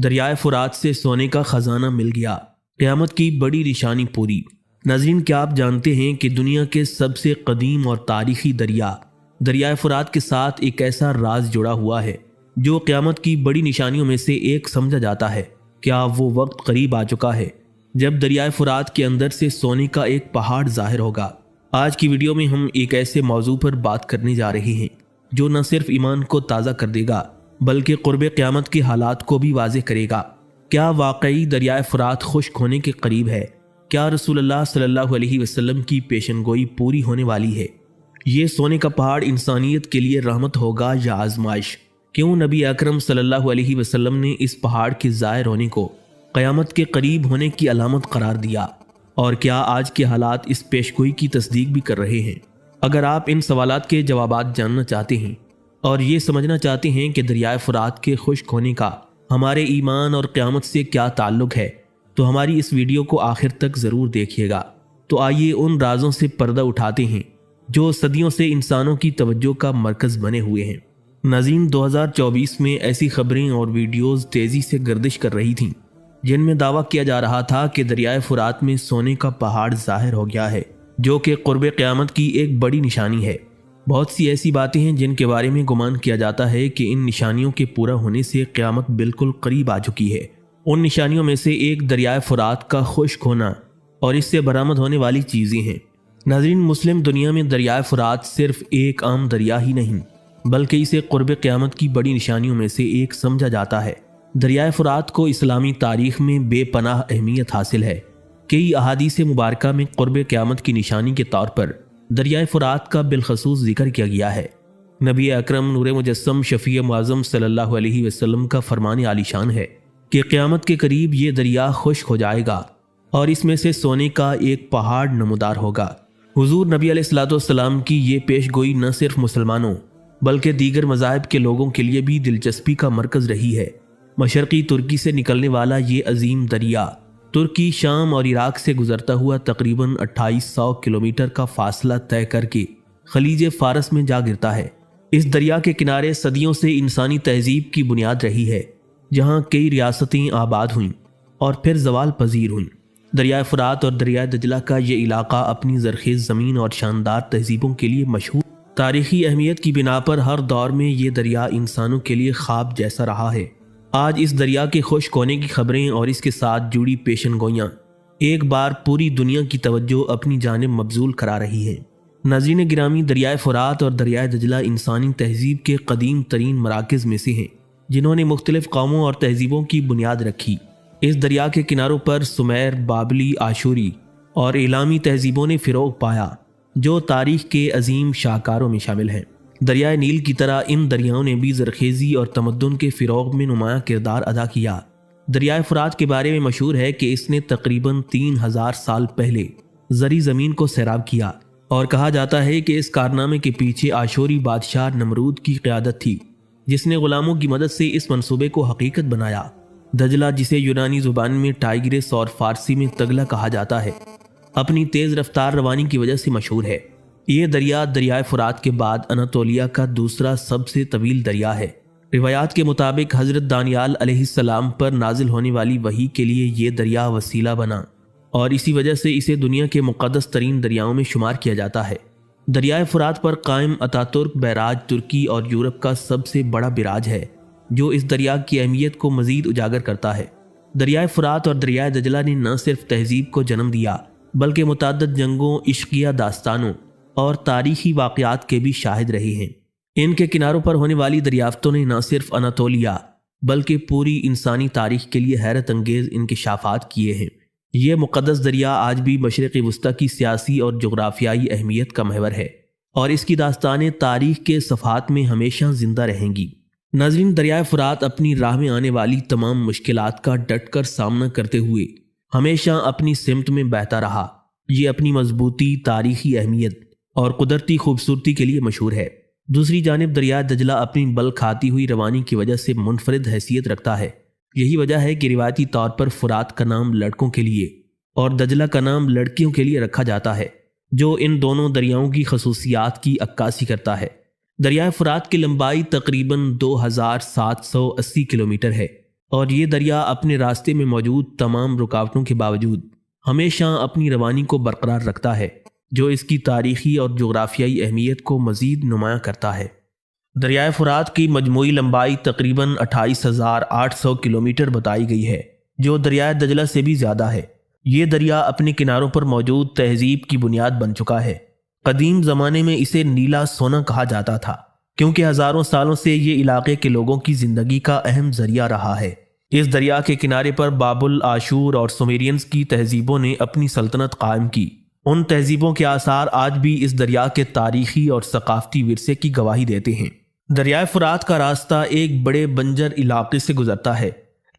دریائے فرات سے سونے کا خزانہ مل گیا، قیامت کی بڑی نشانی پوری۔ ناظرین، کیا آپ جانتے ہیں کہ دنیا کے سب سے قدیم اور تاریخی دریائے فرات کے ساتھ ایک ایسا راز جڑا ہوا ہے جو قیامت کی بڑی نشانیوں میں سے ایک سمجھا جاتا ہے؟ کیا وہ وقت قریب آ چکا ہے جب دریائے فرات کے اندر سے سونے کا ایک پہاڑ ظاہر ہوگا؟ آج کی ویڈیو میں ہم ایک ایسے موضوع پر بات کرنے جا رہے ہیں جو نہ صرف ایمان کو تازہ کر دے گا بلکہ قرب قیامت کے حالات کو بھی واضح کرے گا۔ کیا واقعی دریائے فرات خشک ہونے کے قریب ہے؟ کیا رسول اللہ صلی اللہ علیہ وسلم کی پیشن گوئی پوری ہونے والی ہے؟ یہ سونے کا پہاڑ انسانیت کے لیے رحمت ہوگا یا آزمائش؟ کیوں نبی اکرم صلی اللہ علیہ وسلم نے اس پہاڑ کے ظاہر ہونے کو قیامت کے قریب ہونے کی علامت قرار دیا؟ اور کیا آج کے حالات اس پیشگوئی کی تصدیق بھی کر رہے ہیں؟ اگر آپ ان سوالات کے جوابات جاننا چاہتے ہیں اور یہ سمجھنا چاہتے ہیں کہ دریائے فرات کے خشک ہونے کا ہمارے ایمان اور قیامت سے کیا تعلق ہے تو ہماری اس ویڈیو کو آخر تک ضرور دیکھیے گا۔ تو آئیے ان رازوں سے پردہ اٹھاتے ہیں جو صدیوں سے انسانوں کی توجہ کا مرکز بنے ہوئے ہیں۔ ناظرین، 2024 میں ایسی خبریں اور ویڈیوز تیزی سے گردش کر رہی تھیں جن میں دعویٰ کیا جا رہا تھا کہ دریائے فرات میں سونے کا پہاڑ ظاہر ہو گیا ہے، جو کہ قرب قیامت کی ایک بڑی نشانی ہے۔ بہت سی ایسی باتیں ہیں جن کے بارے میں گمان کیا جاتا ہے کہ ان نشانیوں کے پورا ہونے سے قیامت بالکل قریب آ چکی ہے۔ ان نشانیوں میں سے ایک دریائے فرات کا خشک ہونا اور اس سے برآمد ہونے والی چیزیں ہیں۔ ناظرین، مسلم دنیا میں دریائے فرات صرف ایک عام دریا ہی نہیں بلکہ اسے قرب قیامت کی بڑی نشانیوں میں سے ایک سمجھا جاتا ہے۔ دریائے فرات کو اسلامی تاریخ میں بے پناہ اہمیت حاصل ہے۔ کئی احادیث مبارکہ میں قرب قیامت کی نشانی کے طور پر دریائے فرات کا بالخصوص ذکر کیا گیا ہے۔ نبی اکرم نور مجسم شفیع معظم صلی اللہ علیہ وسلم کا فرمان عالی شان ہے کہ قیامت کے قریب یہ دریا خشک ہو جائے گا اور اس میں سے سونے کا ایک پہاڑ نمودار ہوگا۔ حضور نبی علیہ الصلوۃ والسلام کی یہ پیش گوئی نہ صرف مسلمانوں بلکہ دیگر مذاہب کے لوگوں کے لیے بھی دلچسپی کا مرکز رہی ہے۔ مشرقی ترکی سے نکلنے والا یہ عظیم دریا ترکی، شام اور عراق سے گزرتا ہوا تقریباً 2800 کلومیٹر کا فاصلہ طے کر کے خلیج فارس میں جا گرتا ہے۔ اس دریا کے کنارے صدیوں سے انسانی تہذیب کی بنیاد رہی ہے، جہاں کئی ریاستیں آباد ہوئیں اور پھر زوال پذیر ہوئیں۔ دریائے فرات اور دریائے دجلہ کا یہ علاقہ اپنی زرخیز زمین اور شاندار تہذیبوں کے لیے مشہور۔ تاریخی اہمیت کی بنا پر ہر دور میں یہ دریا انسانوں کے لیے خواب جیسا رہا ہے۔ آج اس دریا کے خشک ہونے کی خبریں اور اس کے ساتھ جڑی پیشن گوئیاں ایک بار پوری دنیا کی توجہ اپنی جانب مبذول کرا رہی ہیں۔ ناظرین گرامی، دریائے فرات اور دریائے دجلہ انسانی تہذیب کے قدیم ترین مراکز میں سے ہیں جنہوں نے مختلف قوموں اور تہذیبوں کی بنیاد رکھی۔ اس دریا کے کناروں پر سمیر، بابلی، آشوری اور ایلامی تہذیبوں نے فروغ پایا جو تاریخ کے عظیم شاہکاروں میں شامل ہیں۔ دریائے نیل کی طرح ان دریاؤں نے بھی زرخیزی اور تمدن کے فروغ میں نمایاں کردار ادا کیا۔ دریائے فرات کے بارے میں مشہور ہے کہ اس نے تقریباً 3000 سال پہلے زرعی زمین کو سیراب کیا، اور کہا جاتا ہے کہ اس کارنامے کے پیچھے آشوری بادشاہ نمرود کی قیادت تھی جس نے غلاموں کی مدد سے اس منصوبے کو حقیقت بنایا۔ دجلہ، جسے یونانی زبان میں ٹائگرس اور فارسی میں تگلا کہا جاتا ہے، اپنی تیز رفتار روانی کی وجہ سے مشہور ہے۔ یہ دریا دریائے فرات کے بعد اناطولیہ کا دوسرا سب سے طویل دریا ہے۔ روایات کے مطابق حضرت دانیال علیہ السلام پر نازل ہونے والی وحی کے لیے یہ دریا وسیلہ بنا اور اسی وجہ سے اسے دنیا کے مقدس ترین دریاؤں میں شمار کیا جاتا ہے۔ دریائے فرات پر قائم اتاترک بیراج ترکی اور یورپ کا سب سے بڑا بیراج ہے جو اس دریا کی اہمیت کو مزید اجاگر کرتا ہے۔ دریائے فرات اور دریائے دجلہ نے نہ صرف تہذیب کو جنم دیا بلکہ متعدد جنگوں، عشقیہ داستانوں اور تاریخی واقعات کے بھی شاہد رہے ہیں۔ ان کے کناروں پر ہونے والی دریافتوں نے نہ صرف اناطولیہ بلکہ پوری انسانی تاریخ کے لیے حیرت انگیز انکشافات کیے ہیں۔ یہ مقدس دریا آج بھی مشرق وسطی کی سیاسی اور جغرافیائی اہمیت کا محور ہے اور اس کی داستانیں تاریخ کے صفحات میں ہمیشہ زندہ رہیں گی۔ ناظرین، دریائے فرات اپنی راہ میں آنے والی تمام مشکلات کا ڈٹ کر سامنا کرتے ہوئے ہمیشہ اپنی سمت میں بہتا رہا۔ یہ اپنی مضبوطی، تاریخی اہمیت اور قدرتی خوبصورتی کے لیے مشہور ہے۔ دوسری جانب دریائے دجلہ اپنی بل کھاتی ہوئی روانی کی وجہ سے منفرد حیثیت رکھتا ہے۔ یہی وجہ ہے کہ روایتی طور پر فرات کا نام لڑکوں کے لیے اور دجلہ کا نام لڑکیوں کے لیے رکھا جاتا ہے، جو ان دونوں دریاؤں کی خصوصیات کی عکاسی کرتا ہے۔ دریائے فرات کی لمبائی تقریباً 2780 کلومیٹر ہے اور یہ دریا اپنے راستے میں موجود تمام رکاوٹوں کے باوجود ہمیشہ اپنی روانی کو برقرار رکھتا ہے، جو اس کی تاریخی اور جغرافیائی اہمیت کو مزید نمایاں کرتا ہے۔ دریائے فرات کی مجموعی لمبائی تقریباً 28,800 کلومیٹر بتائی گئی ہے، جو دریائے دجلہ سے بھی زیادہ ہے۔ یہ دریا اپنے کناروں پر موجود تہذیب کی بنیاد بن چکا ہے۔ قدیم زمانے میں اسے نیلا سونا کہا جاتا تھا، کیونکہ ہزاروں سالوں سے یہ علاقے کے لوگوں کی زندگی کا اہم ذریعہ رہا ہے۔ اس دریا کے کنارے پر بابل، آشور اور سومیرینز کی تہذیبوں نے اپنی سلطنت قائم کی۔ ان تہذیبوں کے آثار آج بھی اس دریا کے تاریخی اور ثقافتی ورثے کی گواہی دیتے ہیں۔ دریائے فرات کا راستہ ایک بڑے بنجر علاقے سے گزرتا ہے،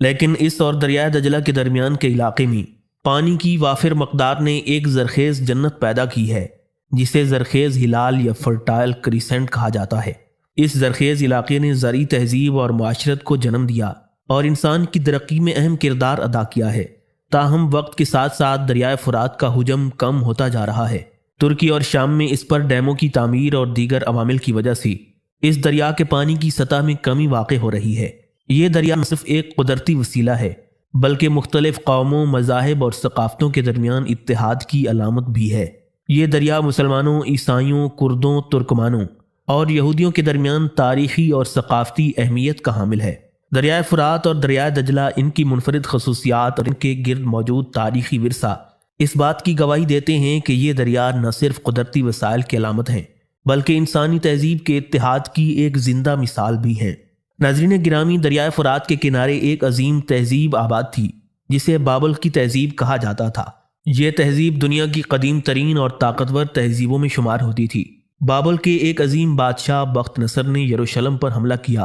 لیکن اس اور دریائے دجلہ کے درمیان کے علاقے میں پانی کی وافر مقدار نے ایک زرخیز جنت پیدا کی ہے، جسے زرخیز ہلال یا فرٹائل کریسنٹ کہا جاتا ہے۔ اس زرخیز علاقے نے زرعی تہذیب اور معاشرت کو جنم دیا اور انسان کی ترقی میں اہم کردار ادا کیا ہے۔ تاہم وقت کے ساتھ ساتھ دریائے فرات کا حجم کم ہوتا جا رہا ہے۔ ترکی اور شام میں اس پر ڈیموں کی تعمیر اور دیگر عوامل کی وجہ سے اس دریا کے پانی کی سطح میں کمی واقع ہو رہی ہے۔ یہ دریا نہ صرف ایک قدرتی وسیلہ ہے، بلکہ مختلف قوموں، مذاہب اور ثقافتوں کے درمیان اتحاد کی علامت بھی ہے۔ یہ دریا مسلمانوں، عیسائیوں، کردوں، ترکمانوں اور یہودیوں کے درمیان تاریخی اور ثقافتی اہمیت کا حامل ہے۔ دریائے فرات اور دریائے دجلہ، ان کی منفرد خصوصیات اور ان کے گرد موجود تاریخی ورثہ اس بات کی گواہی دیتے ہیں کہ یہ دریا نہ صرف قدرتی وسائل کی علامت ہیں، بلکہ انسانی تہذیب کے اتحاد کی ایک زندہ مثال بھی ہیں۔ ناظرین گرامی، دریائے فرات کے کنارے ایک عظیم تہذیب آباد تھی، جسے بابل کی تہذیب کہا جاتا تھا۔ یہ تہذیب دنیا کی قدیم ترین اور طاقتور تہذیبوں میں شمار ہوتی تھی۔ بابل کے ایک عظیم بادشاہ بخت نصر نے یروشلم پر حملہ کیا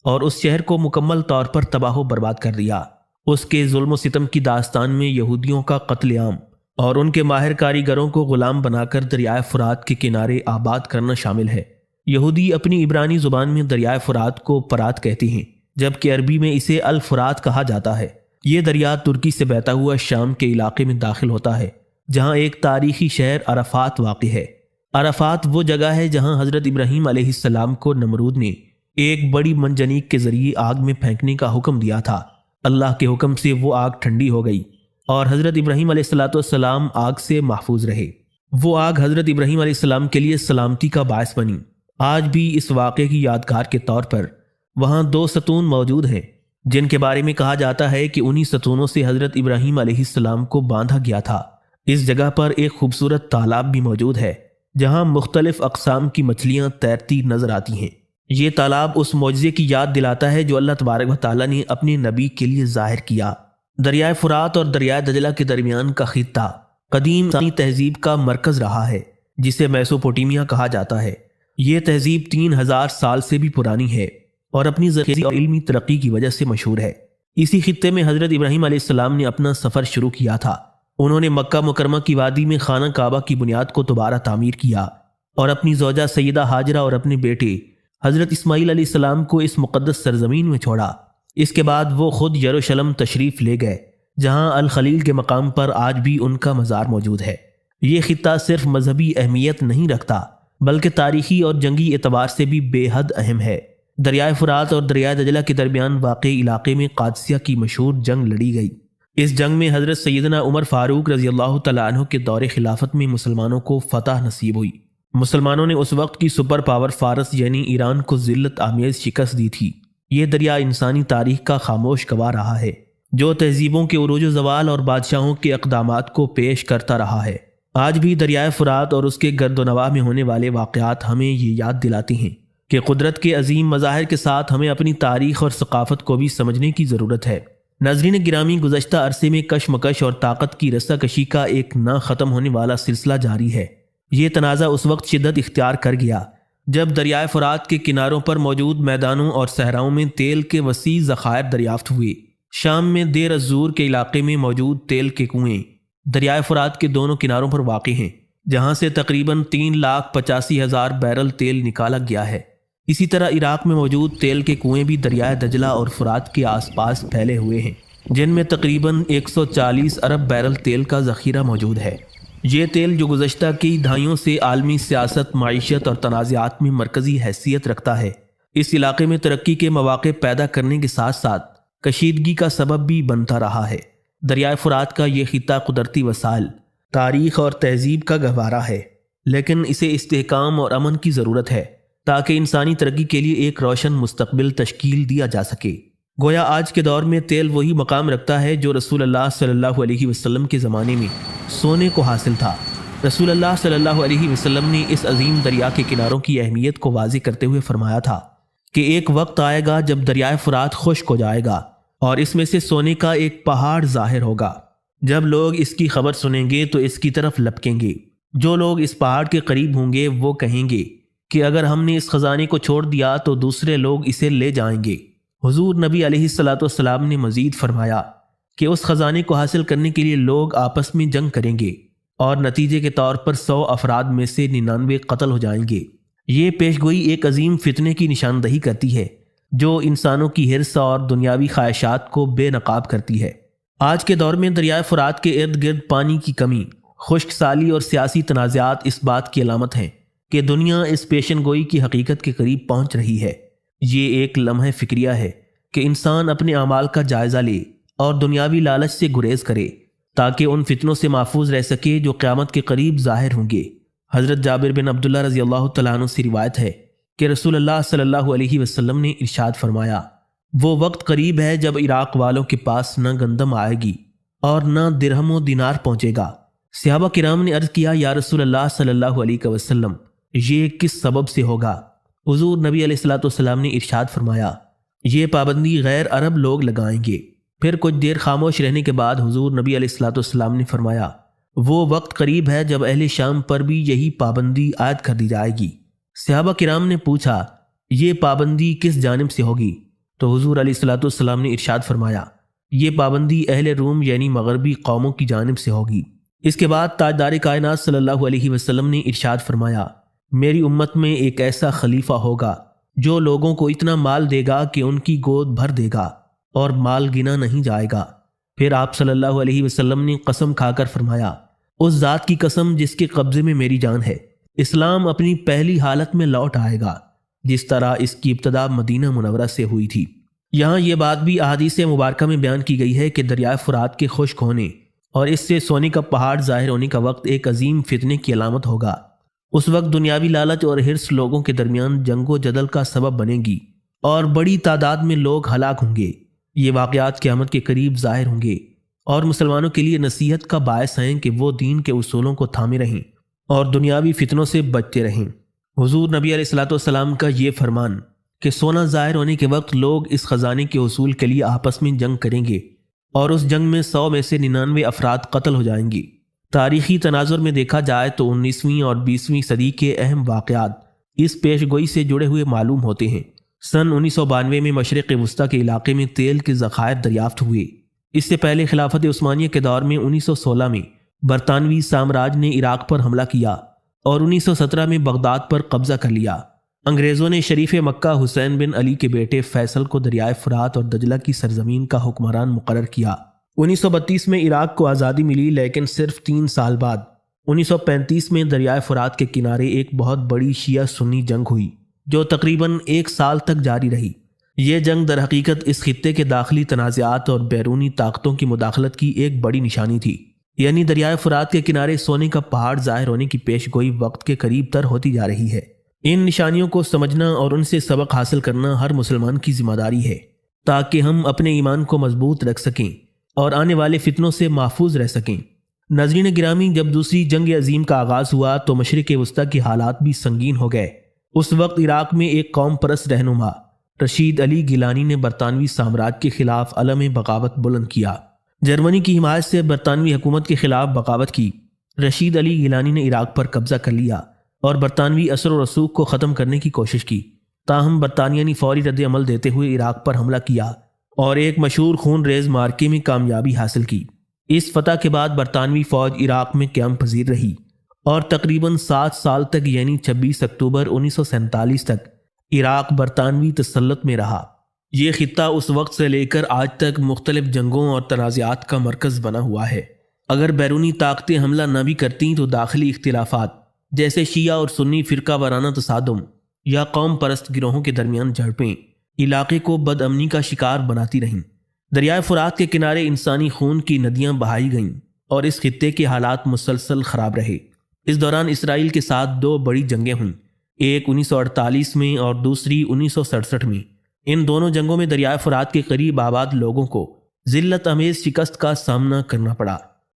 اور اس شہر کو مکمل طور پر تباہ و برباد کر دیا۔ اس کے ظلم و ستم کی داستان میں یہودیوں کا قتل عام اور ان کے ماہر کاریگروں کو غلام بنا کر دریائے فرات کے کنارے آباد کرنا شامل ہے۔ یہودی اپنی عبرانی زبان میں دریائے فرات کو فرات کہتے ہیں، جبکہ عربی میں اسے الفرات کہا جاتا ہے۔ یہ دریا ترکی سے بہتا ہوا شام کے علاقے میں داخل ہوتا ہے، جہاں ایک تاریخی شہر عرفات واقع ہے۔ عرفات وہ جگہ ہے جہاں حضرت ابراہیم علیہ السلام کو نمرود نے ایک بڑی منجنیق کے ذریعے آگ میں پھینکنے کا حکم دیا تھا۔ اللہ کے حکم سے وہ آگ ٹھنڈی ہو گئی اور حضرت ابراہیم علیہ السلام آگ سے محفوظ رہے۔ وہ آگ حضرت ابراہیم علیہ السلام کے لیے سلامتی کا باعث بنی۔ آج بھی اس واقعے کی یادگار کے طور پر وہاں 2 ستون موجود ہیں، جن کے بارے میں کہا جاتا ہے کہ انہی ستونوں سے حضرت ابراہیم علیہ السلام کو باندھا گیا تھا۔ اس جگہ پر ایک خوبصورت تالاب بھی موجود ہے، جہاں مختلف اقسام کی مچھلیاں تیرتی نظر آتی ہیں۔ یہ تالاب اس معجزے کی یاد دلاتا ہے جو اللہ تبارک و تعالیٰ نے اپنے نبی کے لیے ظاہر کیا۔ دریائے فرات اور دریائے دجلہ کے درمیان کا خطہ قدیم انسانی تہذیب کا مرکز رہا ہے، جسے میسوپوٹیمیا کہا جاتا ہے۔ یہ تہذیب 3000 سال سے بھی پرانی ہے اور اپنی ذخیرہ اور علمی ترقی کی وجہ سے مشہور ہے۔ اسی خطے میں حضرت ابراہیم علیہ السلام نے اپنا سفر شروع کیا تھا۔ انہوں نے مکہ مکرمہ کی وادی میں خانہ کعبہ کی بنیاد کو دوبارہ تعمیر کیا اور اپنی زوجہ سیدہ ہاجرہ اور اپنے بیٹے حضرت اسماعیل علیہ السلام کو اس مقدس سرزمین میں چھوڑا۔ اس کے بعد وہ خود یروشلم تشریف لے گئے، جہاں الخلیل کے مقام پر آج بھی ان کا مزار موجود ہے۔ یہ خطہ صرف مذہبی اہمیت نہیں رکھتا، بلکہ تاریخی اور جنگی اعتبار سے بھی بے حد اہم ہے۔ دریائے فرات اور دریائے دجلہ کے درمیان واقع علاقے میں قادسیہ کی مشہور جنگ لڑی گئی۔ اس جنگ میں حضرت سیدنا عمر فاروق رضی اللہ تعالیٰ عنہ کے دور خلافت میں مسلمانوں کو فتح نصیب ہوئی۔ مسلمانوں نے اس وقت کی سپر پاور فارس یعنی ایران کو ذلت آمیز شکست دی تھی۔ یہ دریا انسانی تاریخ کا خاموش گواہ رہا ہے، جو تہذیبوں کے عروج و زوال اور بادشاہوں کے اقدامات کو پیش کرتا رہا ہے۔ آج بھی دریائے فرات اور اس کے گرد و نواح میں ہونے والے واقعات ہمیں یہ یاد دلاتے ہیں کہ قدرت کے عظیم مظاہر کے ساتھ ہمیں اپنی تاریخ اور ثقافت کو بھی سمجھنے کی ضرورت ہے۔ ناظرین گرامی، گزشتہ عرصے میں کشمکش اور طاقت کی رسہ کشی کا ایک نہ ختم ہونے والا سلسلہ جاری ہے۔ یہ تنازع اس وقت شدت اختیار کر گیا جب دریائے فرات کے کناروں پر موجود میدانوں اور صحراؤں میں تیل کے وسیع ذخائر دریافت ہوئے۔ شام میں دیر الزور کے علاقے میں موجود تیل کے کنویں دریائے فرات کے دونوں کناروں پر واقع ہیں، جہاں سے تقریباً 3,85,000 بیرل تیل نکالا گیا ہے۔ اسی طرح عراق میں موجود تیل کے کنویں بھی دریائے دجلہ اور فرات کے آس پاس پھیلے ہوئے ہیں، جن میں تقریباً 140 ارب بیرل تیل کا ذخیرہ موجود ہے۔ یہ تیل جو گزشتہ کئی دہائیوں سے عالمی سیاست، معیشت اور تنازعات میں مرکزی حیثیت رکھتا ہے، اس علاقے میں ترقی کے مواقع پیدا کرنے کے ساتھ ساتھ کشیدگی کا سبب بھی بنتا رہا ہے۔ دریائے فرات کا یہ خطہ قدرتی وسائل، تاریخ اور تہذیب کا گہوارہ ہے، لیکن اسے استحکام اور امن کی ضرورت ہے تاکہ انسانی ترقی کے لیے ایک روشن مستقبل تشکیل دیا جا سکے۔ گویا آج کے دور میں تیل وہی مقام رکھتا ہے جو رسول اللہ صلی اللہ علیہ وسلم کے زمانے میں سونے کو حاصل تھا۔ رسول اللہ صلی اللہ علیہ وسلم نے اس عظیم دریا کے کناروں کی اہمیت کو واضح کرتے ہوئے فرمایا تھا کہ ایک وقت آئے گا جب دریائے فرات خشک ہو جائے گا اور اس میں سے سونے کا ایک پہاڑ ظاہر ہوگا۔ جب لوگ اس کی خبر سنیں گے تو اس کی طرف لپکیں گے۔ جو لوگ اس پہاڑ کے قریب ہوں گے وہ کہیں گے کہ اگر ہم نے اس خزانے کو چھوڑ دیا تو دوسرے لوگ اسے لے جائیں گے۔ حضور نبی علیہ الصلوۃ والسلام نے مزید فرمایا کہ اس خزانے کو حاصل کرنے کے لیے لوگ آپس میں جنگ کریں گے اور نتیجے کے طور پر 100 افراد میں سے 99 قتل ہو جائیں گے۔ یہ پیشگوئی ایک عظیم فتنے کی نشاندہی کرتی ہے جو انسانوں کی حرص اور دنیاوی خواہشات کو بے نقاب کرتی ہے۔ آج کے دور میں دریائے فرات کے ارد گرد پانی کی کمی، خشک سالی اور سیاسی تنازعات اس بات کی علامت ہیں کہ دنیا اس پیشن گوئی کی حقیقت کے قریب پہنچ رہی ہے۔ یہ ایک لمحہ فکریہ ہے کہ انسان اپنے اعمال کا جائزہ لے اور دنیاوی لالچ سے گریز کرے تاکہ ان فتنوں سے محفوظ رہ سکے جو قیامت کے قریب ظاہر ہوں گے۔ حضرت جابر بن عبداللہ رضی اللہ تعالیٰ عنہ سے روایت ہے کہ رسول اللہ صلی اللہ علیہ وسلم نے ارشاد فرمایا، وہ وقت قریب ہے جب عراق والوں کے پاس نہ گندم آئے گی اور نہ درہم و دینار پہنچے گا۔ صحابہ کرام نے عرض کیا، یا رسول اللہ صلی اللہ علیہ وسلم، یہ کس سبب سے ہوگا؟ حضور نبی علیہ الصلوۃ والسلام نے ارشاد فرمایا، یہ پابندی غیر عرب لوگ لگائیں گے۔ پھر کچھ دیر خاموش رہنے کے بعد حضور نبی علیہ الصلوۃ والسلام نے فرمایا، وہ وقت قریب ہے جب اہل شام پر بھی یہی پابندی عائد کر دی جائے گی۔ صحابہ کرام نے پوچھا، یہ پابندی کس جانب سے ہوگی؟ تو حضور علیہ الصلوۃ والسلام نے ارشاد فرمایا، یہ پابندی اہل روم یعنی مغربی قوموں کی جانب سے ہوگی۔ اس کے بعد تاجدار کائنات صلی اللہ علیہ وسلم نے ارشاد فرمایا، میری امت میں ایک ایسا خلیفہ ہوگا جو لوگوں کو اتنا مال دے گا کہ ان کی گود بھر دے گا اور مال گنا نہیں جائے گا۔ پھر آپ صلی اللہ علیہ وسلم نے قسم کھا کر فرمایا، اس ذات کی قسم جس کے قبضے میں میری جان ہے، اسلام اپنی پہلی حالت میں لوٹ آئے گا جس طرح اس کی ابتدا مدینہ منورہ سے ہوئی تھی۔ یہاں یہ بات بھی احادیث مبارکہ میں بیان کی گئی ہے کہ دریائے فرات کے خشک ہونے اور اس سے سونے کا پہاڑ ظاہر ہونے کا وقت ایک عظیم فتنے کی علامت ہوگا۔ اس وقت دنیاوی لالچ اور حرص لوگوں کے درمیان جنگ و جدل کا سبب بنے گی اور بڑی تعداد میں لوگ ہلاک ہوں گے۔ یہ واقعات قیامت کے قریب ظاہر ہوں گے اور مسلمانوں کے لیے نصیحت کا باعث ہیں کہ وہ دین کے اصولوں کو تھامے رہیں اور دنیاوی فتنوں سے بچتے رہیں۔ حضور نبی علیہ الصلوۃ والسلام کا یہ فرمان کہ سونا ظاہر ہونے کے وقت لوگ اس خزانے کے حصول کے لیے آپس میں جنگ کریں گے اور اس جنگ میں 100 میں سے 99 افراد قتل ہو جائیں گے۔ تاریخی تناظر میں دیکھا جائے تو 19ویں اور 20ویں صدی کے اہم واقعات اس پیش گوئی سے جڑے ہوئے معلوم ہوتے ہیں۔ سن 1992 میں مشرق وسطیٰ کے علاقے میں تیل کے ذخائر دریافت ہوئے۔ اس سے پہلے خلافت عثمانیہ کے دور میں 1916 میں برطانوی سامراج نے عراق پر حملہ کیا اور 1917 میں بغداد پر قبضہ کر لیا۔ انگریزوں نے شریف مکہ حسین بن علی کے بیٹے فیصل کو دریائے فرات اور دجلہ کی سرزمین کا حکمران مقرر کیا۔ 1932 میں عراق کو آزادی ملی، لیکن صرف 3 سال بعد 1935 میں دریائے فرات کے کنارے ایک بہت بڑی شیعہ سنی جنگ ہوئی جو تقریباً 1 سال تک جاری رہی۔ یہ جنگ در حقیقت اس خطے کے داخلی تنازعات اور بیرونی طاقتوں کی مداخلت کی ایک بڑی نشانی تھی، یعنی دریائے فرات کے کنارے سونے کا پہاڑ ظاہر ہونے کی پیش گوئی وقت کے قریب تر ہوتی جا رہی ہے۔ ان نشانیوں کو سمجھنا اور ان سے سبق حاصل کرنا ہر مسلمان کی ذمہ داری ہے تاکہ ہم اپنے ایمان کو مضبوط رکھ سکیں اور آنے والے فتنوں سے محفوظ رہ سکیں۔ ناظرین گرامی، جب دوسری جنگ عظیم کا آغاز ہوا تو مشرق وسطیٰ کے حالات بھی سنگین ہو گئے۔ اس وقت عراق میں ایک قوم پرست رہنما رشید علی گیلانی نے برطانوی سامراج کے خلاف علم بغاوت بلند کیا۔ جرمنی کی حمایت سے برطانوی حکومت کے خلاف بغاوت کی۔ رشید علی گیلانی نے عراق پر قبضہ کر لیا اور برطانوی اثر و رسوخ کو ختم کرنے کی کوشش کی۔ تاہم برطانیہ نے فوری رد عمل دیتے ہوئے عراق پر حملہ کیا اور ایک مشہور خون ریز مارکے میں کامیابی حاصل کی۔ اس فتح کے بعد برطانوی فوج عراق میں قیام پذیر رہی اور تقریباً 7 سال تک یعنی 26 اکتوبر 1947 تک عراق برطانوی تسلط میں رہا۔ یہ خطہ اس وقت سے لے کر آج تک مختلف جنگوں اور تنازعات کا مرکز بنا ہوا ہے۔ اگر بیرونی طاقتیں حملہ نہ بھی کرتیں تو داخلی اختلافات جیسے شیعہ اور سنی فرقہ وارانہ تصادم یا قوم پرست گروہوں کے درمیان جھڑپیں علاقے کو بد امنی کا شکار بناتی رہیں۔ دریائے فرات کے کنارے انسانی خون کی ندیاں بہائی گئیں اور اس خطے کے حالات مسلسل خراب رہے۔ اس دوران اسرائیل کے ساتھ 2 بڑی جنگیں ہوئیں، ایک 1948 میں اور دوسری 1967 میں۔ ان دونوں جنگوں میں دریائے فرات کے قریب آباد لوگوں کو ذلت امیز شکست کا سامنا کرنا پڑا۔